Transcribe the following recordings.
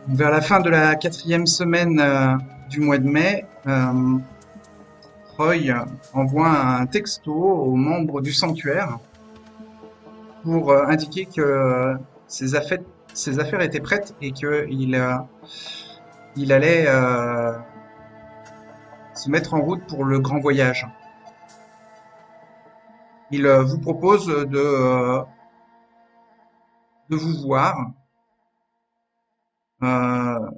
Vers la fin de la 4e semaine du mois de mai, Roy envoie un texto aux membres du sanctuaire pour indiquer que ses affaires, ses affaires étaient prêtes et qu'il allait se mettre en route pour le grand voyage. Il vous propose de vous voir euh,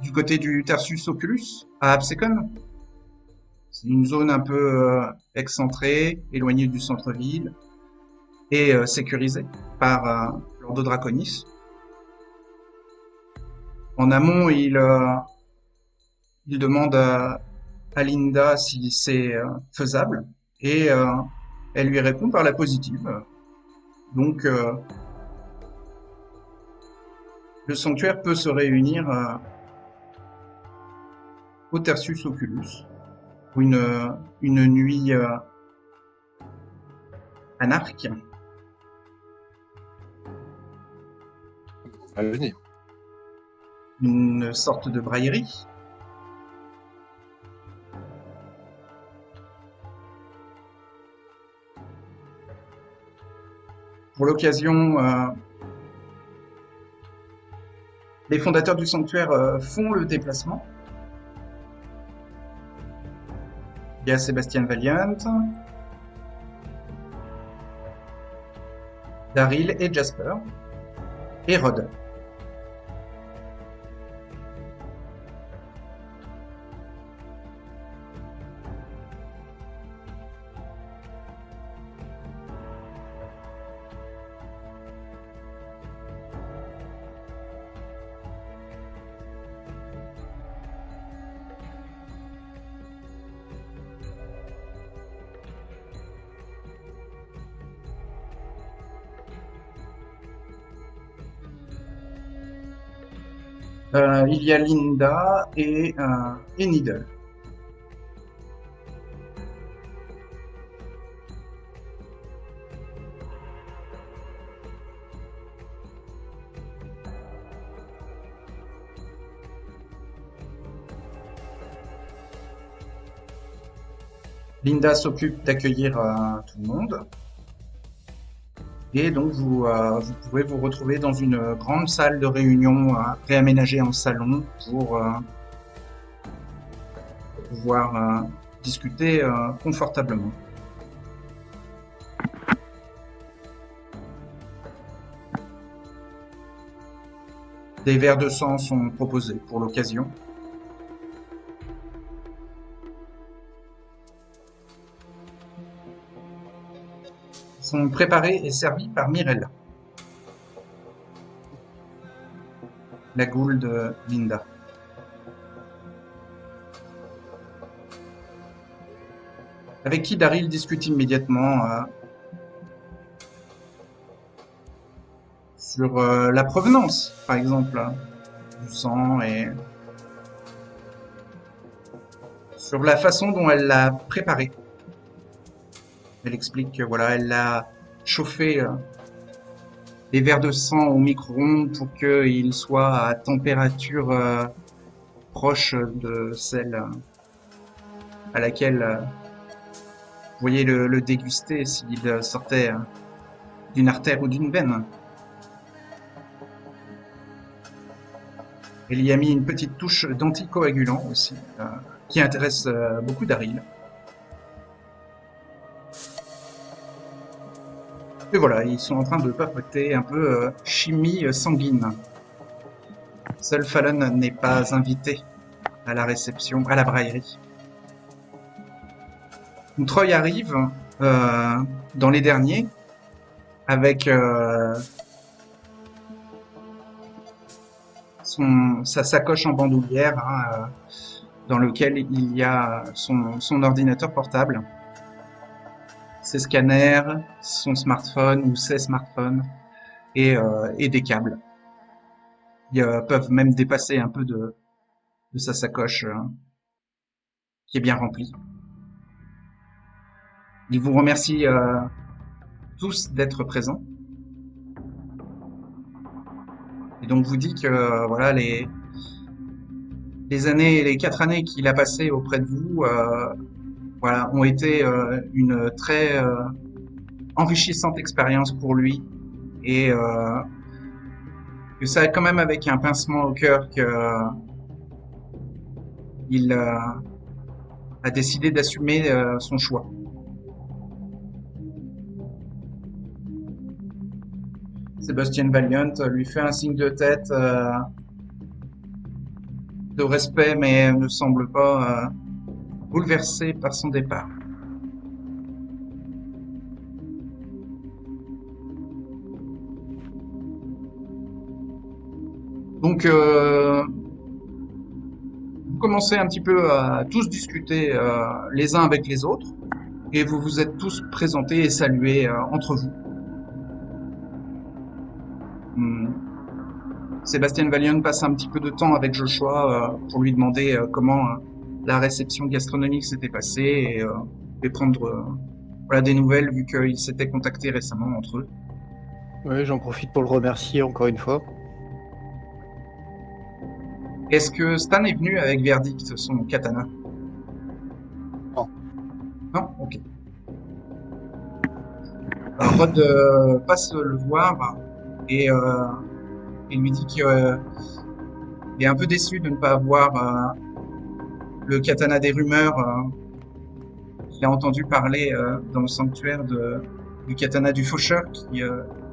du côté du Tertius Oculus à Absecon. C'est une zone un peu excentrée, éloignée du centre-ville et sécurisée par l'Ordo Draconis. En amont, il demande à Linda si c'est faisable et elle lui répond par la positive. Donc, le sanctuaire peut se réunir au Tertius Oculus pour une nuit anarque, Venez. une sorte de braillerie. Pour l'occasion, les fondateurs du sanctuaire font le déplacement. Il y a Sébastien Valiant, Daryl et Jasper, et Rod. Il y a Linda et Needle. Linda s'occupe d'accueillir tout le monde. Et donc, vous pouvez vous retrouver dans une grande salle de réunion réaménagée en salon pour pouvoir discuter confortablement. Des verres de sang sont proposés pour l'occasion. Ils sont préparés et servis par Mirella, la goule de Linda. Avec qui Daryl discute immédiatement sur la provenance, par exemple, du sang et sur la façon dont elle l'a préparé. Elle explique que voilà, elle a chauffé les verres de sang au micro-ondes pour qu'ils soient à température proche de celle à laquelle vous pourriez le déguster s'il sortait d'une artère ou d'une veine. Elle y a mis une petite touche d'anticoagulant aussi, qui intéresse beaucoup Daryl. Et voilà, ils sont en train de papoter un peu chimie sanguine. Seul Fallon n'est pas invité à la réception, à la braillerie. Troy arrive dans les derniers avec sa sacoche en bandoulière dans lequel il y a son ordinateur portable, ses scanners, son smartphone ou ses smartphones et des câbles. Ils peuvent même dépasser un peu de sa sacoche qui est bien remplie. Il vous remercie tous d'être présents. Et donc vous dit que voilà les 4 années qu'il a passées auprès de vous, voilà, ont été une très enrichissante expérience pour lui et que ça quand même avec un pincement au cœur que il a décidé d'assumer son choix. Sébastien Valiant lui fait un signe de tête de respect, mais ne semble pas bouleversé par son départ. Donc, vous commencez un petit peu à tous discuter les uns avec les autres, et vous vous êtes tous présentés et salués entre vous. Hum, Sébastien Valiant passe un petit peu de temps avec Joshua pour lui demander comment la réception gastronomique s'était passée et prendre voilà, des nouvelles vu qu'ils s'étaient contactés récemment entre eux. Ouais, j'en profite pour le remercier encore une fois. Est-ce que Stan est venu avec Verdict, son katana? Non. Non? Ok. Alors, Rod passe le voir et il lui dit qu'il est un peu déçu de ne pas avoir le katana des rumeurs qu'il a entendu parler dans le sanctuaire du katana du faucheur qui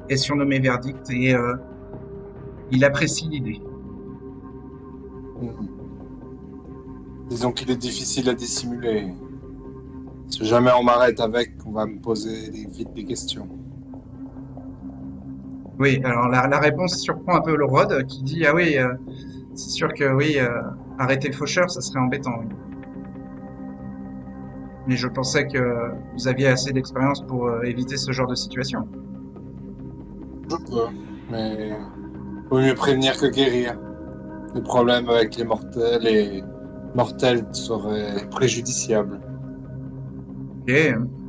est surnommé Verdict et il apprécie l'idée. Disons qu'il est difficile à dissimuler. Si jamais on m'arrête avec, on va me poser vite des questions. Oui, alors la réponse surprend un peu le Rod qui dit ah oui, c'est sûr que oui, arrêter le faucheur, ça serait embêtant. Oui. Mais je pensais que vous aviez assez d'expérience pour éviter ce genre de situation. Je peux, mais vaut mieux prévenir que guérir. Le problème avec les mortels serait préjudiciable. Ok,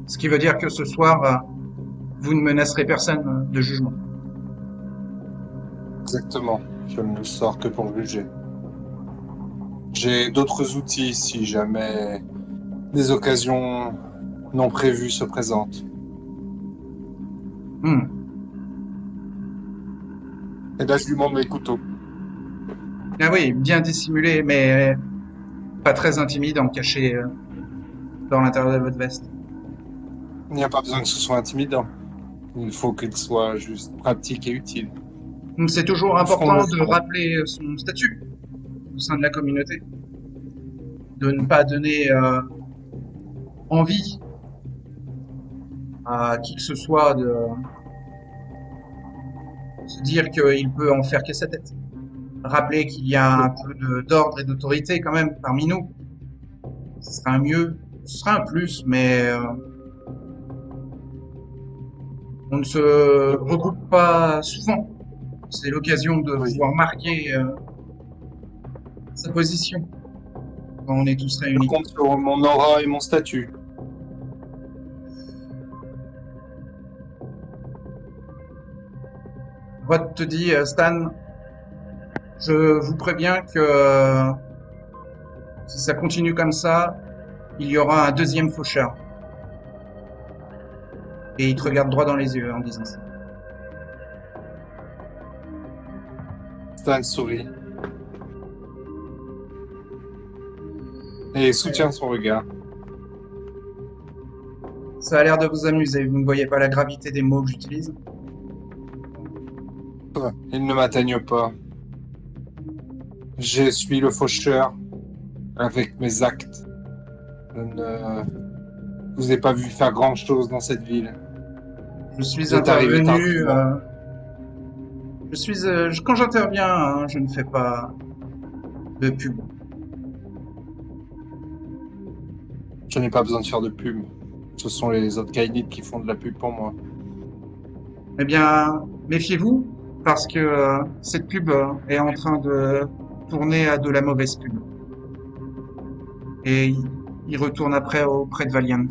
ce qui veut dire que ce soir, vous ne menacerez personne de jugement. Exactement. Je ne le sors que pour juger. J'ai d'autres outils si jamais des occasions non prévues se présentent. Hmm. Et là, je lui montre mes couteaux. Ah oui, bien dissimulé, mais pas très intimidant, caché dans l'intérieur de votre veste. Il n'y a pas besoin que ce soit intimidant. Il faut qu'il soit juste pratique et utile. C'est toujours Offrons-le important de front. rappeler son statut au sein de la communauté. De ne pas donner envie à qui que ce soit de se dire qu'il peut en faire que sa tête. Rappeler qu'il y a un peu d'ordre et d'autorité quand même parmi nous. Ce sera un mieux, ce sera un plus, mais on ne se regroupe pas souvent. C'est l'occasion de Oui. pouvoir marquer sa position quand on est tous Je réunis. compte sur mon aura et mon statut. Rod te dit, Stan, je vous préviens que si ça continue comme ça, il y aura un deuxième faucheur. Et il te regarde droit dans les yeux en disant ça. Stan sourit. Et soutient son regard. Ça a l'air de vous amuser, vous ne voyez pas la gravité des mots que j'utilise? Il ne m'atteigne pas. Je suis le faucheur avec mes actes. Je ne vous ai pas vu faire grand-chose dans cette ville. Je suis Vous êtes arrivé intervenu. tardivement. Quand j'interviens, hein, je ne fais pas de pub. Je n'ai pas besoin de faire de pub. Ce sont les autres Kainites qui font de la pub pour moi. Eh bien, méfiez-vous, parce que cette pub est en train de tourner à de la mauvaise pub. Et il retourne après auprès de Valiant.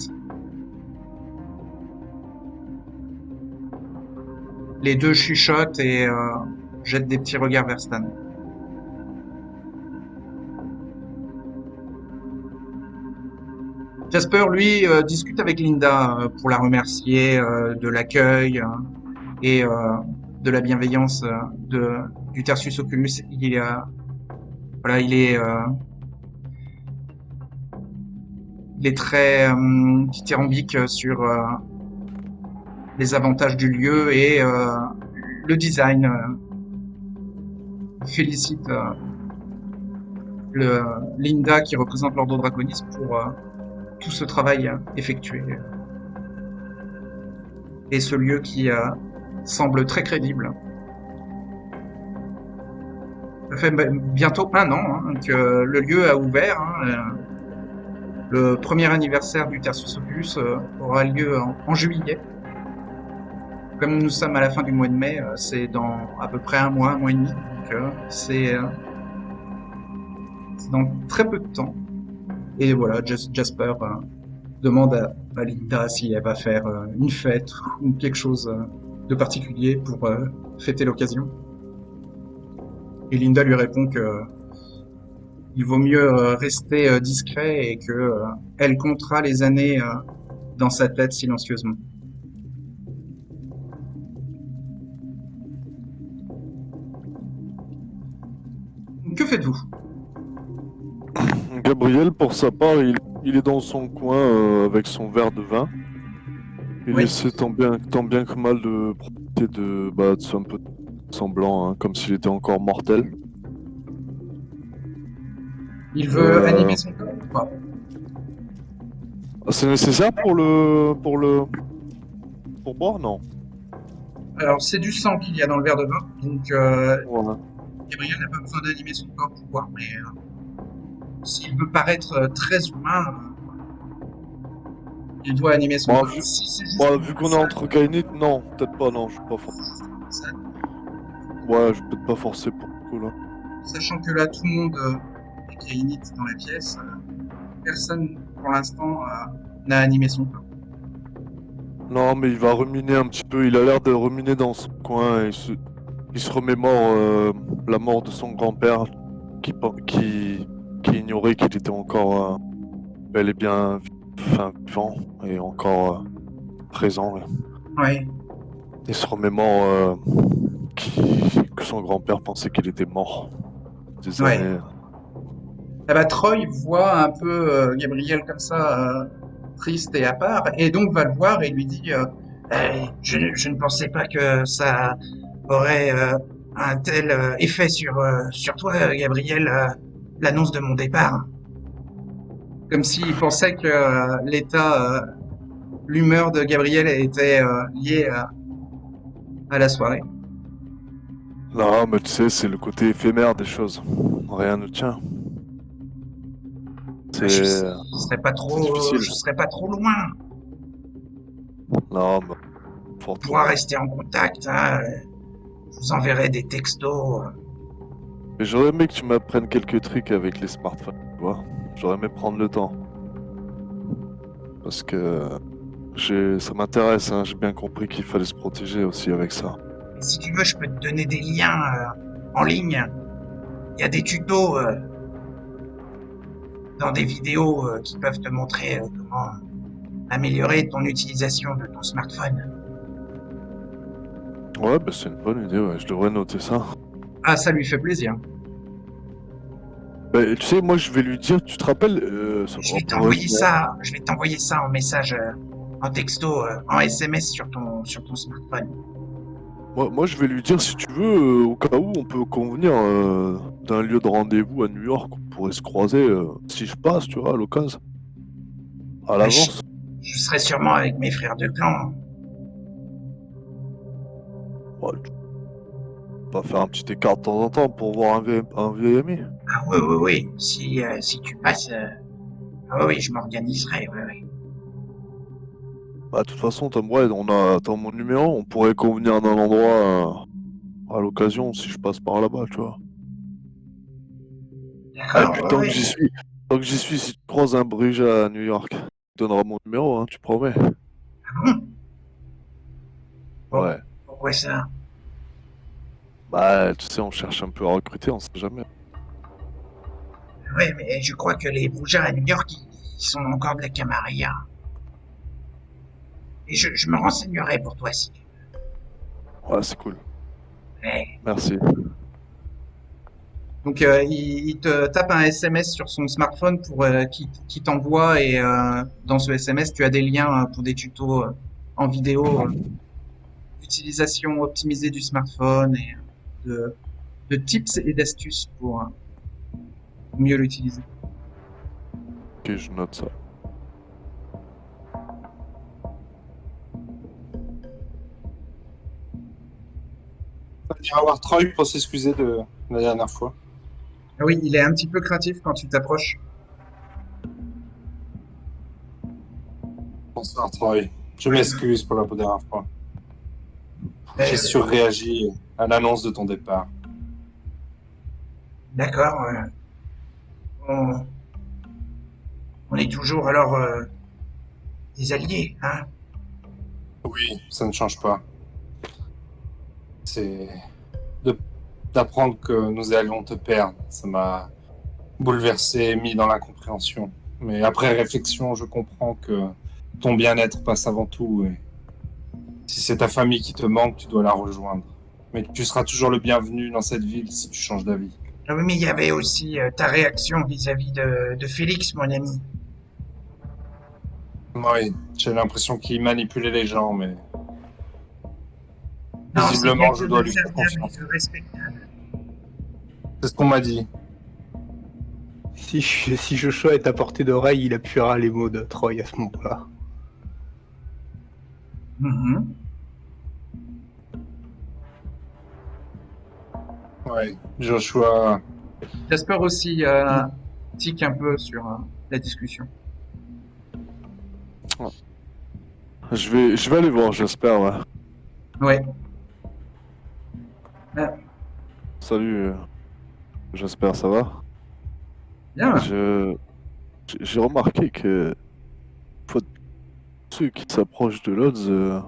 Les deux chuchotent et jette des petits regards vers Stan. Jasper, lui, discute avec Linda pour la remercier de l'accueil et de la bienveillance du Tertius Oculus. Voilà, il est très dithyrambique sur les avantages du lieu et le design. Félicite Linda qui représente l'Ordre Draconis pour tout ce travail effectué. Et ce lieu qui semble très crédible. Ça fait bientôt 1 an que le lieu a ouvert. Le premier anniversaire du Tertius Oculus aura lieu en juillet. Comme nous sommes à la fin du mois de mai, c'est dans à peu près un mois et demi. Donc c'est dans très peu de temps. Et voilà, Jasper demande à Linda si elle va faire une fête ou quelque chose de particulier pour fêter l'occasion. Et Linda lui répond que il vaut mieux rester discret et que elle comptera les années dans sa tête silencieusement. Que faites-vous? Gabriel, pour sa part, il est dans son coin avec son verre de vin. Il Oui. essaie tant bien que mal de profiter de un peu semblant, hein, comme s'il était encore mortel. Il veut animer son corps ou pas? C'est nécessaire pour boire, non? Alors, c'est du sang qu'il y a dans le verre de vin, donc Voilà. Gabriel n'a pas besoin d'animer son corps pour boire, mais s'il veut paraître très humain, il doit animer son corps. Si c'est juste Vu qu'on est entre Kainit, non, peut-être pas, non, je suis pas forcé. Ouais, je vais peut-être pas forcer pour le coup là. Sachant que là, tout le monde est Kainit dans la pièce, personne pour l'instant n'a animé son corps. Non, mais il va ruminer un petit peu, il a l'air de ruminer dans son coin et il se remémore la mort de son grand-père qui ignorait qu'il était encore bel et bien vivant et encore présent. Ouais. Il se remémore que son grand-père pensait qu'il était mort des Ouais. années. Eh ben, Troy voit un peu Gabriel comme ça, triste et à part, et donc va le voir et lui dit je ne pensais pas que ça aurait un tel effet sur toi, Gabriel, l'annonce de mon départ. Comme s'il pensait que l'humeur de Gabriel était liée à la soirée. Non, mais tu sais, c'est le côté éphémère des choses. Rien ne tient. Je serais pas difficile. je serais pas trop loin. Non, mais On pourra rester en contact. Je vous enverrai des textos. Mais j'aurais aimé que tu m'apprennes quelques trucs avec les smartphones, tu vois. J'aurais aimé prendre le temps. Parce que ça m'intéresse, hein. J'ai bien compris qu'il fallait se protéger aussi avec ça. Et si tu veux, je peux te donner des liens en ligne. Il y a des tutos dans des vidéos qui peuvent te montrer comment améliorer ton utilisation de ton smartphone. Ouais, bah c'est une bonne idée, ouais. Je devrais noter ça. Ah, ça lui fait plaisir. Bah, tu sais, moi je vais lui dire, tu te rappelles Je vais t'envoyer ça en message, en texto, en SMS sur ton smartphone. Moi je vais lui dire, si tu veux, au cas où on peut convenir d'un lieu de rendez-vous à New York, on pourrait se croiser si je passe, tu vois, à l'occasion. À l'avance. Je serai sûrement avec mes frères de clan. Ouais, on va faire un petit écart de temps en temps pour voir un vieil ami. Ah oui. Si tu passes, ah oui, je m'organiserai, oui. Bah de toute façon, t'as mon numéro, on pourrait convenir d'un endroit à l'occasion si je passe par là-bas, tu vois. Ah, et puis tant que j'y suis, si tu croises un bridge à New York, tu donneras mon numéro, hein, tu promets. Ah bon? Ouais. Pourquoi ça? Bah, tu sais, on cherche un peu à recruter, on sait jamais. Ouais, mais je crois que les Broujards à New York, ils sont encore de la Camarilla. Et je me renseignerai pour toi si tu Ouais, c'est cool. veux. Ouais. Merci. Donc il te tape un SMS sur son smartphone pour qui t'envoie et dans ce SMS tu as des liens pour des tutos en vidéo d'utilisation optimisée du smartphone et de tips et d'astuces pour mieux l'utiliser. Ok, je note ça. On va dire voir Troy pour s'excuser de la dernière fois. Ah oui, il est un petit peu craintif quand tu t'approches. Bonsoir Troy. Je m'excuse pour la dernière fois. J'ai Euh, surréagi à l'annonce de ton départ. D'accord. On, on est toujours alors des alliés, hein? Oui, ça ne change pas. C'est de- d'apprendre que nous allions te perdre. Ça m'a bouleversé, mis dans l'incompréhension. Mais après réflexion, je comprends que ton bien-être passe avant tout. Et si c'est ta famille qui te manque, tu dois la rejoindre. Mais tu seras toujours le bienvenu dans cette ville si tu changes d'avis. Ah oui, mais il y avait aussi ta réaction vis-à-vis de Félix, mon ami. Oui, j'ai l'impression qu'il manipulait les gens, mais Non, c'est visiblement, je quelqu'un dois de lui faire serviable et confiance. de respectable. C'est ce qu'on m'a dit. Si Joshua est à portée d'oreille, il appuiera les mots de Troy à ce moment-là. Mhm. Ouais, Joshua. Jasper aussi tique un peu sur la discussion. Je vais aller voir, j'espère. Ouais. Ouais. Salut, j'espère, ça va? Bien. Je j'ai remarqué que faut- ceux qui s'approchent de l'Odds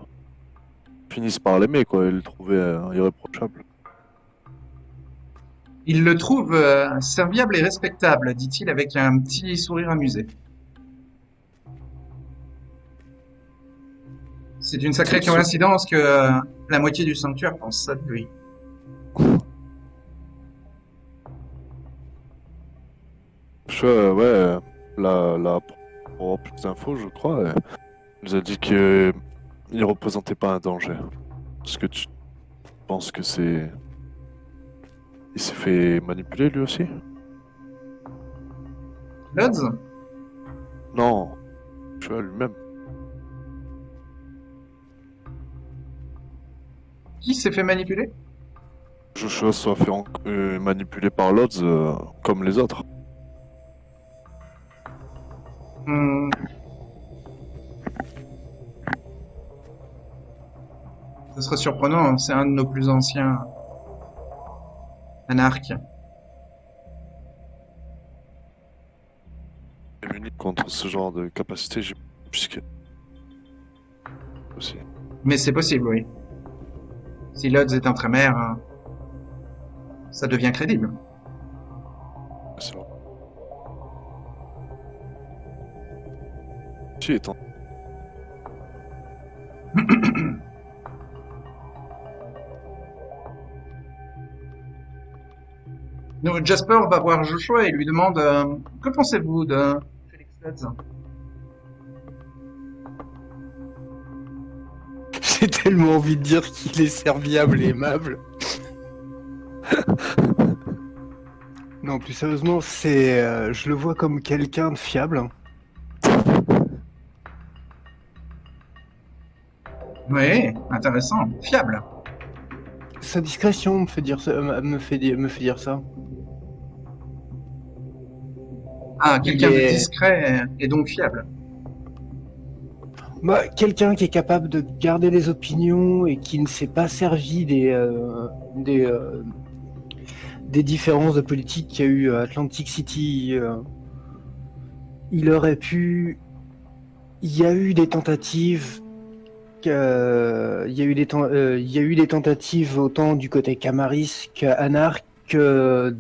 finissent par l'aimer, quoi, et le trouver irréprochable. Il le trouve serviable et respectable, dit-il avec un petit sourire amusé. C'est une sacrée Ce- ce- coïncidence que la moitié du sanctuaire pense ça de lui. Ouais, là, pour avoir plus d'infos, je crois, il nous a dit que il représentait pas un danger. Est-ce que tu penses que c'est... Il s'est fait manipuler lui aussi? Lodz, Non, tu vois, lui-même. qui s'est fait manipuler? Joshua soit fait manipuler par l'Odds comme les autres. Hmm. Ce serait surprenant, hein, c'est un de nos plus anciens anarques. Immunique contre ce genre de capacité, puisque aussi. Mais c'est possible, oui. Si Lodz est un trémère, ça devient crédible. C'est vrai. Qui est en... Donc Jasper va voir Joshua et lui demande que pensez-vous de Félix Lodz? J'ai tellement envie de dire qu'il est serviable et aimable. Non, plus sérieusement, je le vois comme quelqu'un de fiable. Oui, intéressant, fiable. Sa discrétion me fait dire ça. Me fait dire ça. Ah, Il quelqu'un de est- discret et donc fiable. Bah, quelqu'un qui est capable de garder les opinions et qui ne s'est pas servi des différences de politique qu'il y a eu à Atlantic City. Il aurait pu. Il y a eu des tentatives Il y a eu il y a eu des tentatives autant du côté Camaris qu'Anar que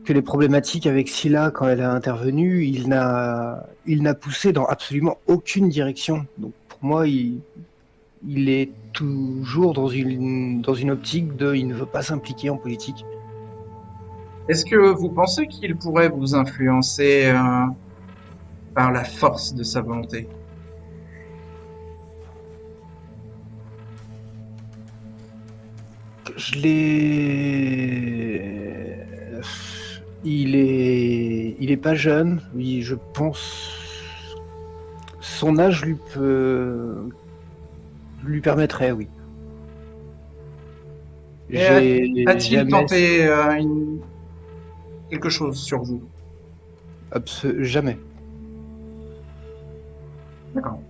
les problématiques avec Scylla quand elle a intervenu. Il n'a poussé dans absolument aucune direction. Donc pour moi, il est toujours dans une optique de il ne veut pas s'impliquer en politique. Est-ce que vous pensez qu'il pourrait vous influencer par la force de sa volonté? Je l'ai. Il est pas jeune. Oui, je pense. Son âge lui permettrait, oui. Et J'ai a-t-il jamais. tenté quelque chose sur vous? Jamais. D'accord.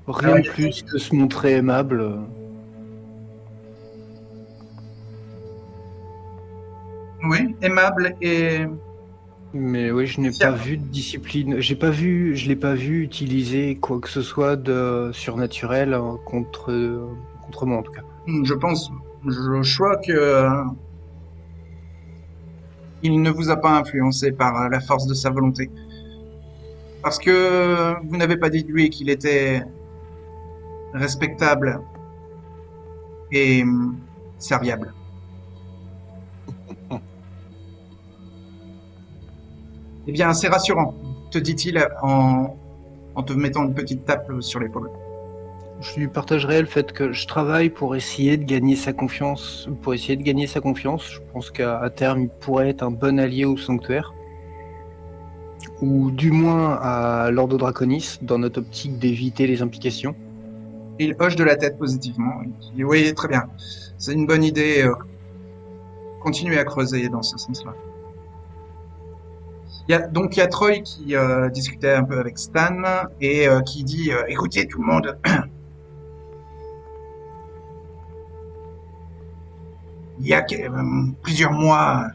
Rien de plus que se montrer aimable. Oui, aimable et Mais oui, je n'ai pas vu de discipline. Je l'ai pas vu utiliser quoi que ce soit de surnaturel contre moi en tout cas. je crois que il ne vous a pas influencé par la force de sa volonté. Parce que vous n'avez pas dit de lui qu'il était respectable et serviable. Eh bien, c'est rassurant, te dit-il en te mettant une petite tape sur l'épaule. Je lui partagerai le fait que je travaille pour essayer de gagner sa confiance. Je pense qu'à terme, il pourrait être un bon allié au sanctuaire. Ou du moins à l'Ordre Draconis, dans notre optique d'éviter les implications. Il hoche de la tête positivement. Il dit oui, très bien. C'est une bonne idée. Continuez à creuser dans ce sens-là. Il y a Troy qui discutait un peu avec Stan et qui dit écoutez tout le monde, il y a plusieurs mois,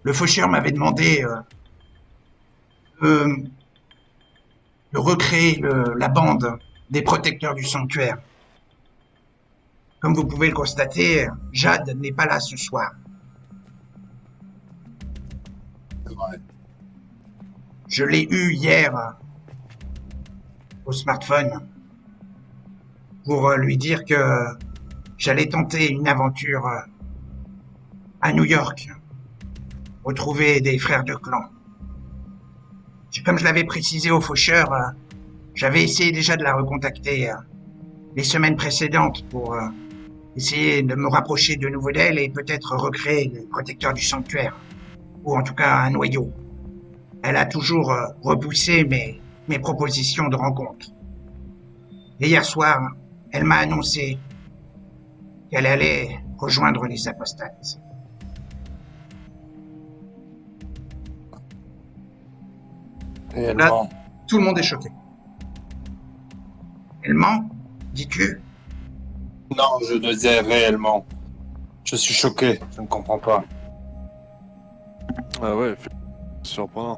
le faucheur m'avait demandé de recréer la bande des protecteurs du sanctuaire. Comme vous pouvez le constater, Jade n'est pas là ce soir. C'est vrai. Je l'ai eu hier au smartphone pour lui dire que j'allais tenter une aventure à New York, retrouver des frères de clan. Comme je l'avais précisé au faucheur, j'avais essayé déjà de la recontacter les semaines précédentes pour essayer de me rapprocher de nouveau d'elle et peut-être recréer les protecteurs du sanctuaire, ou en tout cas un noyau. Elle a toujours repoussé mes propositions de rencontre. Et hier soir, elle m'a annoncé qu'elle allait rejoindre les apostates. Réellement. Tout le monde est choqué. Elle ment, dis-tu? Non, je disais réellement. Je suis choqué, je ne comprends pas. Ah ouais, surprenant.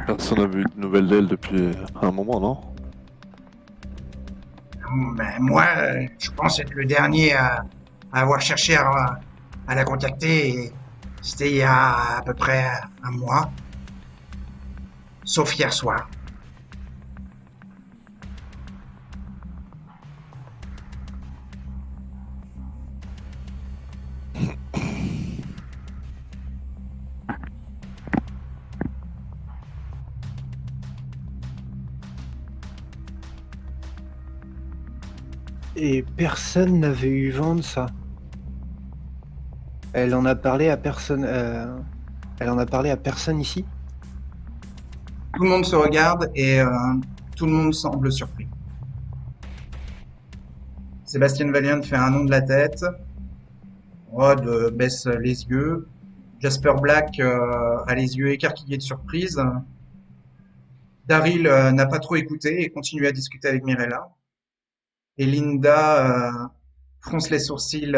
Personne n'a vu de nouvelles d'elle depuis un moment, non? Ben, moi, je pense être le dernier à avoir cherché à la contacter. Et c'était il y a à peu près un mois. Sauf hier soir. Et personne n'avait eu vent de ça. Elle en a parlé à personne. Elle en a parlé à personne ici. Tout le monde se regarde et tout le monde semble surpris. Sébastien Valiant fait un nom de la tête. Rod baisse les yeux. Jasper Black a les yeux écarquillés de surprise. Daryl n'a pas trop écouté et continue à discuter avec Mirella. Et Linda fronce les sourcils,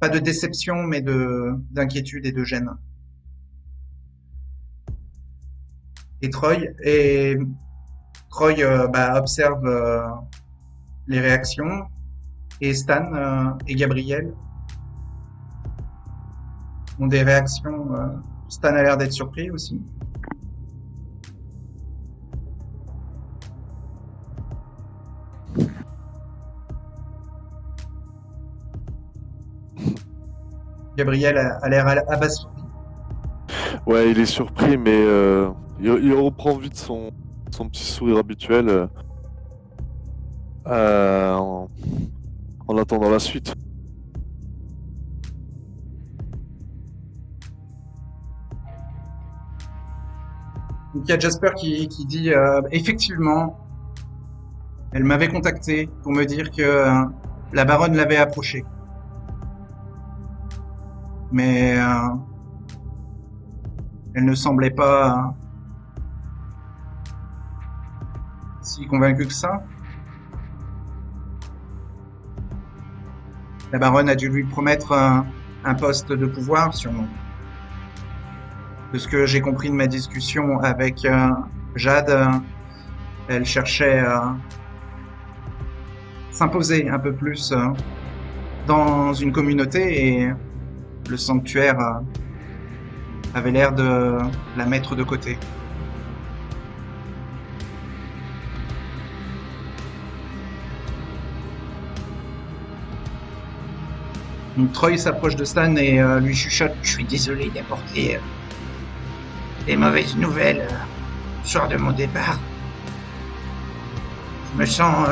pas de déception, mais d'inquiétude et de gêne. Et Troy observe les réactions, et Stan et Gabriel ont des réactions. Stan a l'air d'être surpris aussi. Gabriel a l'air abasourdi. Ouais, il est surpris, mais il reprend vite son petit sourire habituel en attendant la suite. Donc il y a Jasper qui dit effectivement, elle m'avait contacté pour me dire que la baronne l'avait approché. Mais elle ne semblait pas si convaincue que ça. La baronne a dû lui promettre un poste de pouvoir, sûrement. De ce que j'ai compris de ma discussion avec Jade, elle cherchait à s'imposer un peu plus dans une communauté et le sanctuaire avait l'air de la mettre de côté. Donc Troy s'approche de Stan et lui chuchote « Je suis désolé d'apporter des mauvaises nouvelles le soir de mon départ. Je me sens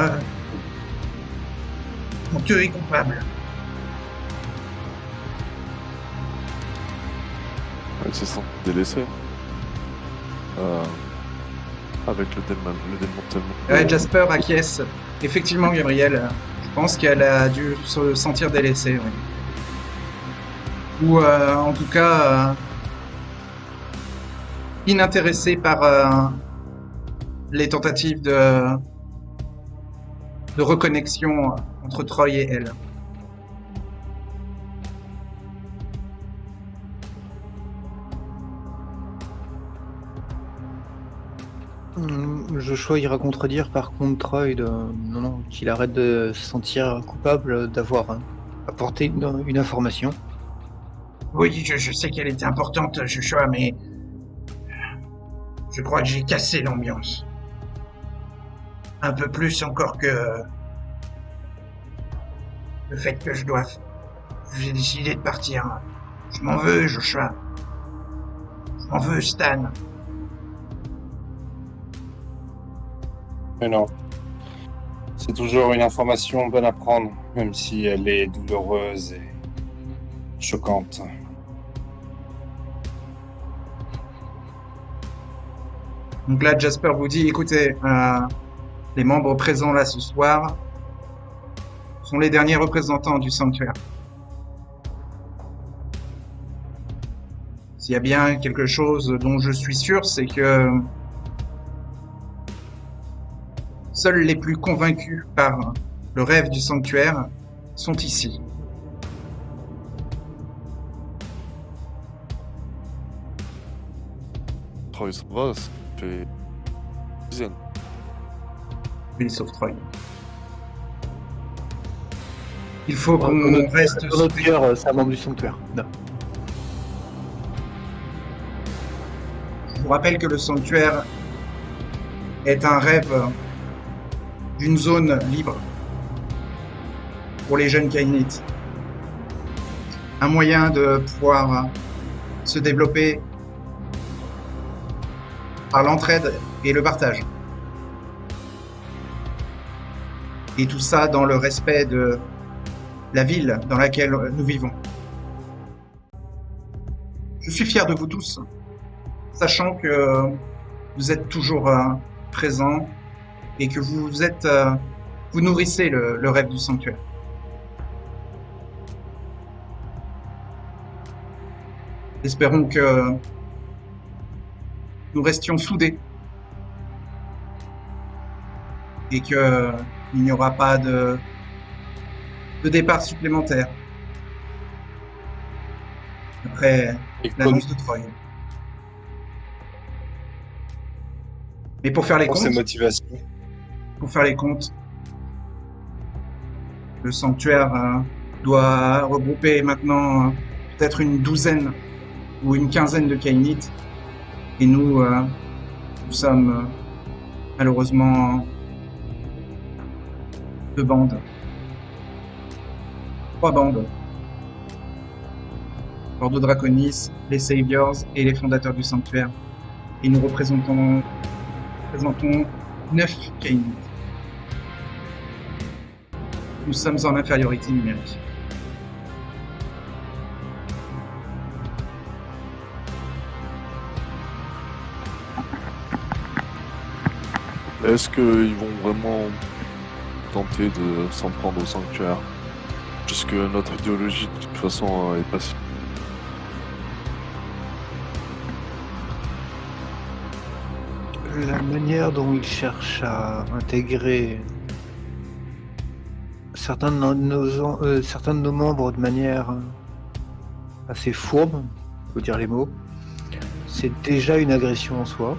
honteux et coupable. » Elle se sent délaissée. Avec le démantèlement. Ouais, Jasper acquiesce. Effectivement, Gabriel, je pense qu'elle a dû se sentir délaissée. Oui. Ou en tout cas inintéressée par les tentatives de reconnexion entre Troy et elle. Joshua ira contredire par contre Troy qu'il arrête de se sentir coupable d'avoir apporté une information. Oui, je sais qu'elle était importante, Joshua, mais je crois que j'ai cassé l'ambiance. Un peu plus encore que le fait que j'ai décidé de partir. Je m'en veux, Joshua. Je m'en veux, Stan. Mais non. C'est toujours une information bonne à prendre, même si elle est douloureuse et choquante. Donc là, Jasper vous dit, écoutez, les membres présents là ce soir sont les derniers représentants du sanctuaire. S'il y a bien quelque chose dont je suis sûr, c'est que seuls les plus convaincus par le rêve du sanctuaire sont ici. Troy s'en va, ça fait dizaine. Oui, sauf Troy. Il faut qu'on reste Dans notre cœur, c'est un membre du sanctuaire. Non. Je vous rappelle que le sanctuaire est un rêve d'une zone libre pour les jeunes Kainites. Un moyen de pouvoir se développer par l'entraide et le partage. Et tout ça dans le respect de la ville dans laquelle nous vivons. Je suis fier de vous tous, sachant que vous êtes toujours présents et que vous nourrissez le rêve du sanctuaire. Espérons que nous restions soudés et qu'il n'y aura pas de de départ supplémentaires. Après Et l'annonce de Troy. Mais pour faire les pour ses comptes, motivations. le sanctuaire doit regrouper maintenant peut-être une douzaine ou une quinzaine de Kainites. Et nous sommes malheureusement 2 bandes. 3 bandes. L'Ordre Draconis, les Saviors et les fondateurs du sanctuaire. Et nous représentons 9 Kainites. Nous sommes en infériorité numérique. Est-ce qu'ils vont vraiment tenter de s'en prendre au sanctuaire? Puisque notre idéologie, de toute façon, est pas si... La manière dont ils cherchent à intégrer certains de nos membres de manière assez fourbe, faut dire les mots, c'est déjà une agression en soi.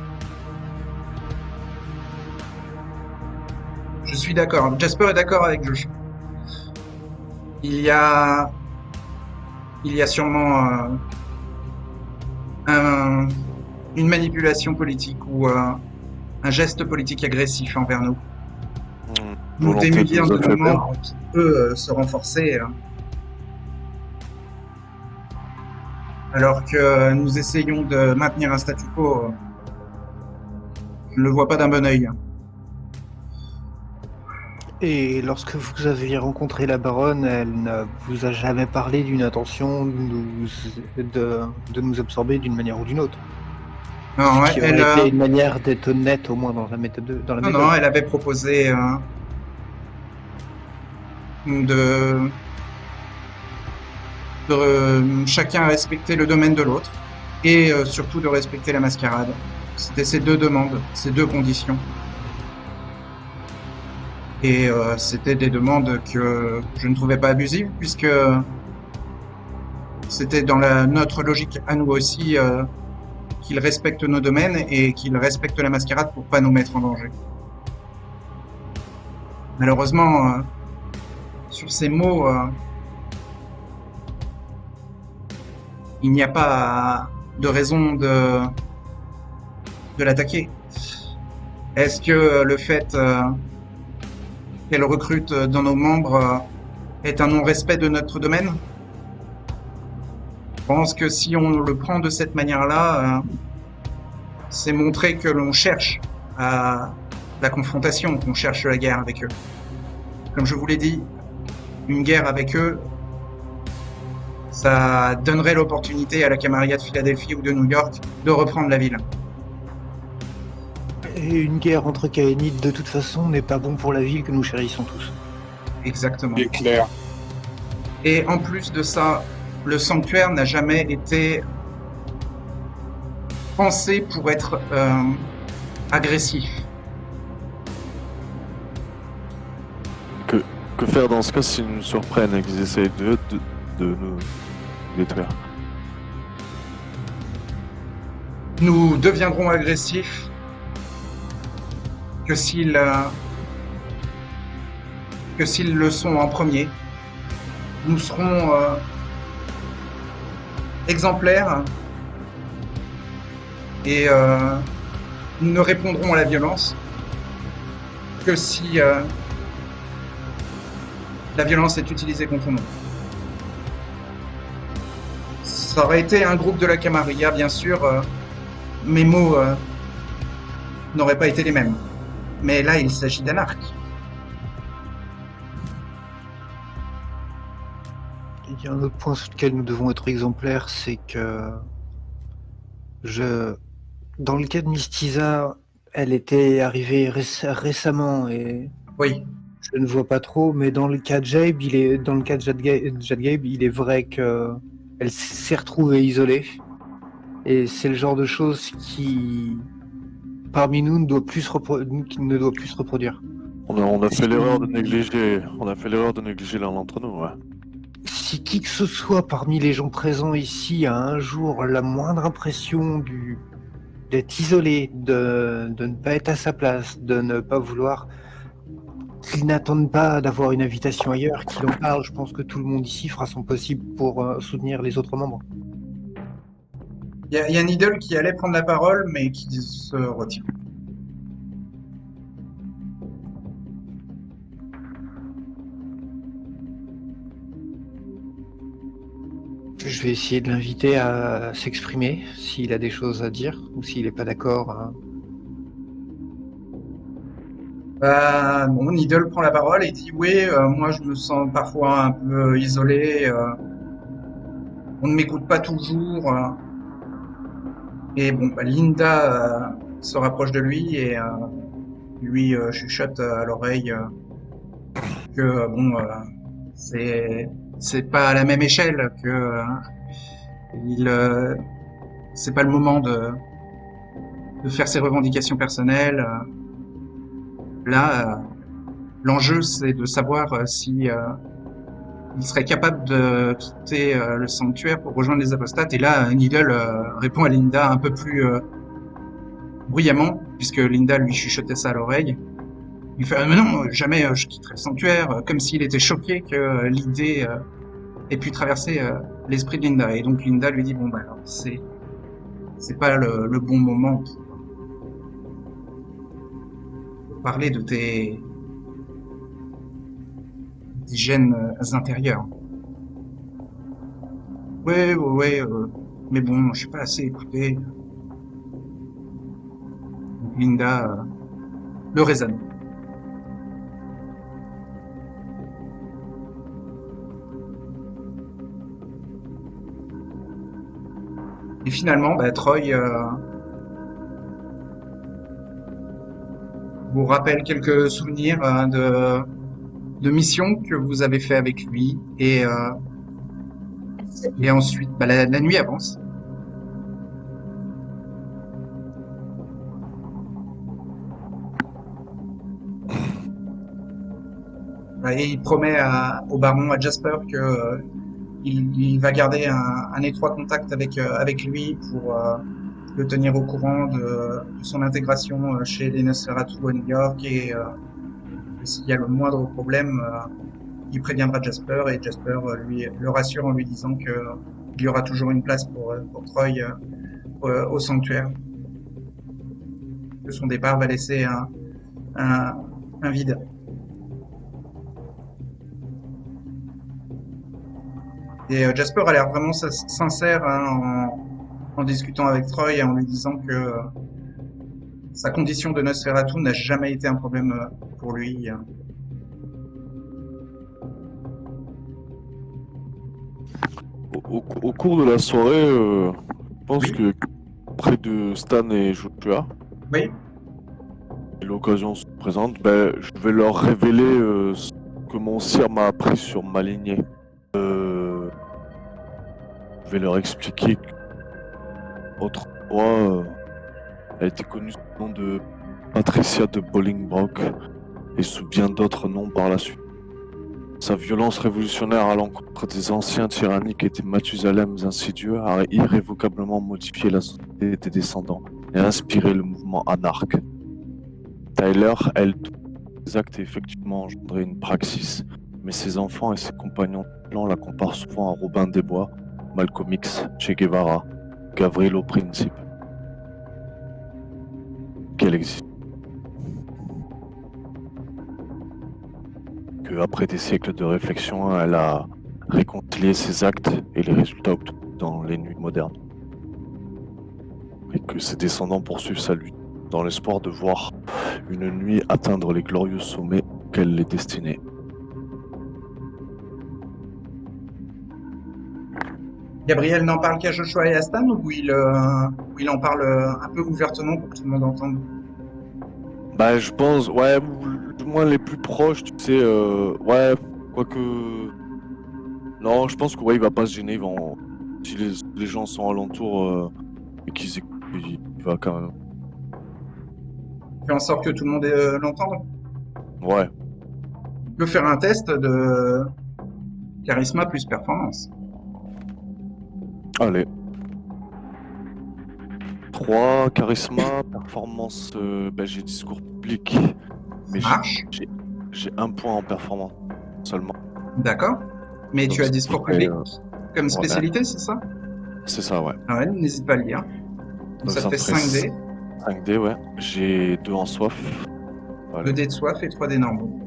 Je suis d'accord. Jasper est d'accord avec Josh. Il y a sûrement une manipulation politique ou un geste politique agressif envers nous. Nous volonté de démunir nous de nos affaiblir. membres qui peut se renforcer alors que nous essayons de maintenir un statu quo. Je ne le vois pas d'un bon œil. Et lorsque vous aviez rencontré la baronne, elle ne vous a jamais parlé d'une intention de nous absorber d'une manière ou d'une autre. Non, Ce qui aurait été une manière d'être honnête au moins dans la méthode. non, elle avait proposé de chacun respecter le domaine de l'autre et surtout de respecter la mascarade. C'était ces 2 demandes, ces 2 conditions. Et c'était des demandes que je ne trouvais pas abusives puisque c'était dans notre logique à nous aussi qu'ils respectent nos domaines et qu'ils respectent la mascarade pour pas nous mettre en danger. Malheureusement, sur ces mots, il n'y a pas de raison de l'attaquer. Est-ce que le fait qu'elle recrute dans nos membres est un non-respect de notre domaine? Je pense que si on le prend de cette manière-là, c'est montrer que l'on cherche à la confrontation, qu'on cherche la guerre avec eux. Comme je vous l'ai dit, une guerre avec eux, ça donnerait l'opportunité à la Camarilla de Philadelphie ou de New York de reprendre la ville. Et une guerre entre Kainites, de toute façon, n'est pas bon pour la ville que nous chérissons tous. Exactement. C'est clair. Et en plus de ça, le sanctuaire n'a jamais été pensé pour être agressif. Que faire dans ce cas s'ils nous surprennent et qu'ils essayent de nous détruire? Nous deviendrons agressifs que s'ils le sont en premier. Nous serons exemplaires et nous ne répondrons à la violence que si la violence est utilisée contre nous. Ça aurait été un groupe de la Camarilla, bien sûr, mes mots n'auraient pas été les mêmes. Mais là, il s'agit d'un arc. Il y a un autre point sur lequel nous devons être exemplaires, c'est que dans le cas de Mystisa, elle était arrivée récemment et Oui, je ne vois pas trop, mais dans le cas de Jade Gabe, il est vrai que elle s'est retrouvée isolée et c'est le genre de choses qui, parmi nous, ne doit plus se reproduire. On a fait Si- l'erreur de négliger. On a fait l'erreur de négliger l'un d'entre nous, ouais. Si qui que ce soit parmi les gens présents ici a un jour la moindre impression d'être isolé, de ne pas être à sa place, de ne pas vouloir, qu'il n'attende pas d'avoir une invitation ailleurs, qu'il en parle, je pense que tout le monde ici fera son possible pour soutenir les autres membres. Il y a Needle qui allait prendre la parole, mais qui se retire. Je vais essayer de l'inviter à s'exprimer, s'il a des choses à dire, ou s'il n'est pas d'accord. Bon, Needle prend la parole et dit oui, moi je me sens parfois un peu isolé, on ne m'écoute pas toujours. Et bon, Linda se rapproche de lui et lui chuchote à l'oreille que bon, c'est pas à la même échelle, que c'est pas le moment de faire ses revendications personnelles. Là, l'enjeu c'est de savoir si il serait capable de quitter le sanctuaire pour rejoindre les apostates. Et là, Needle répond à Linda un peu plus bruyamment, puisque Linda lui chuchotait ça à l'oreille. Il fait mais non, jamais je quitterai le sanctuaire, comme s'il était choqué que l'idée ait pu traverser l'esprit de Linda. Et donc Linda lui dit bon bah alors, c'est pas le bon moment pour parler de tes gènes intérieurs. Ouais, mais bon, je suis pas assez écouté. Donc Linda le raisonne. Et finalement, Troy vous rappelle quelques souvenirs de missions que vous avez fait avec lui. Et ensuite, la nuit avance. Et il promet au baron, à Jasper, que il va garder un étroit contact avec lui pour le tenir au courant de son intégration chez les Nosferatu à New York, et s'il y a le moindre problème, il préviendra Jasper, et Jasper lui le rassure en lui disant que il y aura toujours une place pour Troy au sanctuaire. Que son départ va laisser un vide. Et Jasper a l'air vraiment sincère en discutant avec Troy et en lui disant que sa condition de Nosferatu n'a jamais été un problème pour lui. Au cours de la soirée, je pense Oui. que près de Stan et Joshua, Oui, l'occasion se présente, je vais leur révéler ce que mon sire m'a appris sur ma lignée. Je vais leur expliquer qu'autrefois, elle était connue sous le nom de Patricia de Bolingbroke et sous bien d'autres noms par la suite. Sa violence révolutionnaire à l'encontre des anciens tyranniques et des Mathusalem insidieux a irrévocablement modifié la société des descendants et inspiré le mouvement anarque. Tyler, elle, tous ses actes effectivement engendré une praxis, mais ses enfants et ses compagnons de clan la comparent souvent à Robin des Bois, Malcolm X, Che Guevara, Gavrilo Princip. Qu'elle existe. Que après des siècles de réflexion, elle a réconcilié ses actes et les résultats obtenus dans les nuits modernes. Et que ses descendants poursuivent sa lutte, dans l'espoir de voir une nuit atteindre les glorieux sommets qu'elle est destinée. Gabriel n'en parle qu'à Joshua et à Stan, ou il en parle un peu ouvertement pour que tout le monde entende? Je pense, ouais, du moins les plus proches, tu sais, ouais, quoique... Non, je pense que ouais, il va pas se gêner, si les gens sont alentours et qu'ils écoutent, il va quand même... Fais en sorte que tout le monde l'entende. Ouais, Tu peux faire un test de charisme plus performance. allez. 3, charisme, performance, j'ai discours public, mais Ça marche. j'ai 1 point en performance seulement. D'accord. Mais tu Donc as ça discours ferait, public comme ouais, spécialité, c'est ça? c'est ça, ouais. Ah ouais, n'hésite pas à le dire. Donc Donc ça te ça me fait ferait 5 dés, 5 dés, ouais. J'ai 2 en soif. 2 Allez. dés de soif et 3 dés normaux.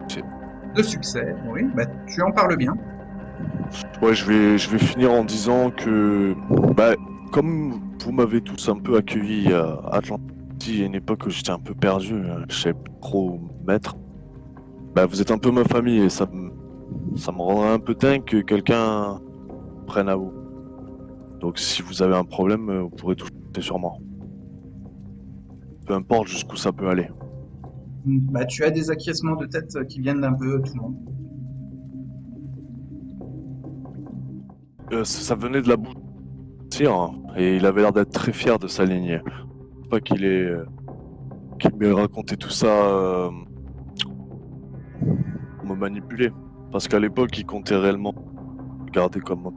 C'est- 2 succès, oui, bah tu en parles bien. Ouais, je vais finir en disant que, bah, comme vous m'avez tous un peu accueilli à Atlantis à une époque où j'étais un peu perdu, je savais plus trop où me mettre, bah, vous êtes un peu ma famille et ça me rendrait un peu dingue que quelqu'un prenne à vous. Donc si vous avez un problème, vous pourrez tout compter sur moi. Peu importe jusqu'où ça peut aller. Bah tu as des acquiescements de tête qui viennent d'un peu tout le monde. Ça venait de la bouche de Cyr, hein, et il avait l'air d'être très fier de s'aligner. Pas qu'il m'ait raconté tout ça pour me manipuler. Parce qu'à l'époque, il comptait réellement me garder comme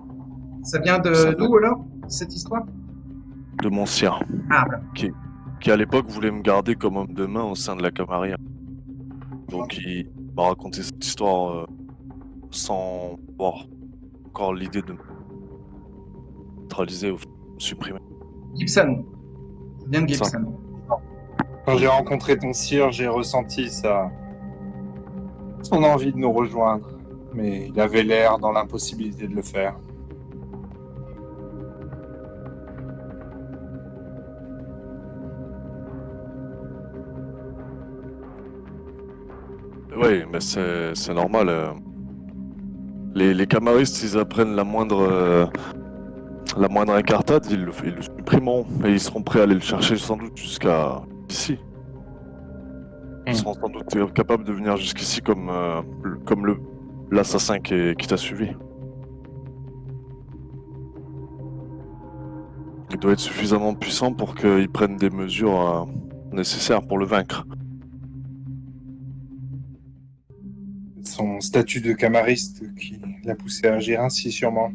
Ça vient ça de veut d'où alors, cette histoire? de mon sien, Ah voilà. qui à l'époque voulait me garder comme homme de main au sein de la Camarilla. Donc il m'a raconté cette histoire sans avoir encore l'idée de me neutraliser ou me supprimer. Gibson. Ça vient de Ça. Gibson. Quand j'ai rencontré ton sire, j'ai ressenti son envie de nous rejoindre. Mais il avait l'air dans l'impossibilité de le faire. Oui, mais c'est normal. Les camaristes, ils apprennent la moindre incartade, ils le supprimeront. Et ils seront prêts à aller le chercher sans doute jusqu'à ici. Ils seront sans doute capables de venir jusqu'ici comme l'assassin qui t'a suivi. Il doit être suffisamment puissant pour qu'il prenne des mesures nécessaires pour le vaincre. Son statut de camariste qui l'a poussé à agir ainsi, sûrement.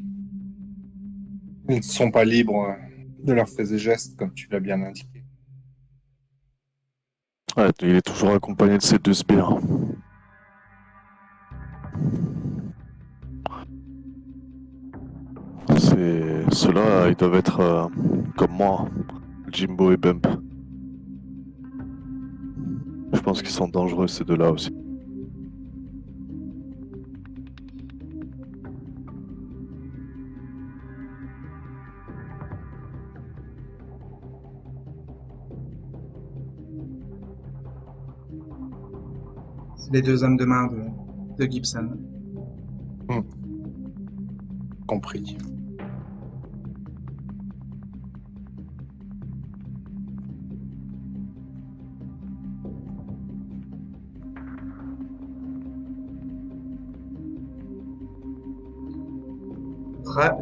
Ils ne sont pas libres de leurs faits et gestes, comme tu l'as bien indiqué. Ouais, il est toujours accompagné de ses 2 sbires. Ceux-là, ils doivent être comme moi, Jimbo et Bump. Je pense qu'ils sont dangereux ces deux-là aussi. C'est les 2 hommes de main de Gibson. Compris.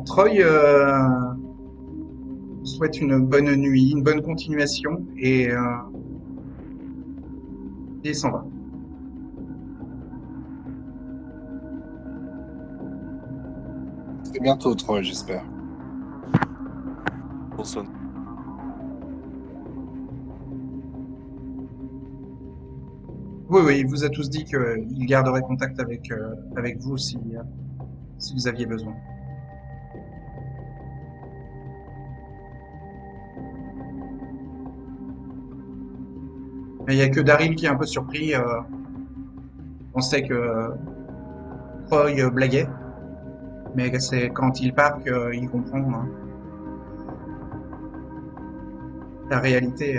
Troy souhaite une bonne nuit, une bonne continuation et il s'en va. C'est bientôt, Troy, j'espère. Personne. Oui, oui, il vous a tous dit qu'il garderait contact avec vous si vous aviez besoin. Mais il n'y a que Daryl qui est un peu surpris. On sait que Troy blaguait, mais c'est quand il part qu'il comprend la réalité.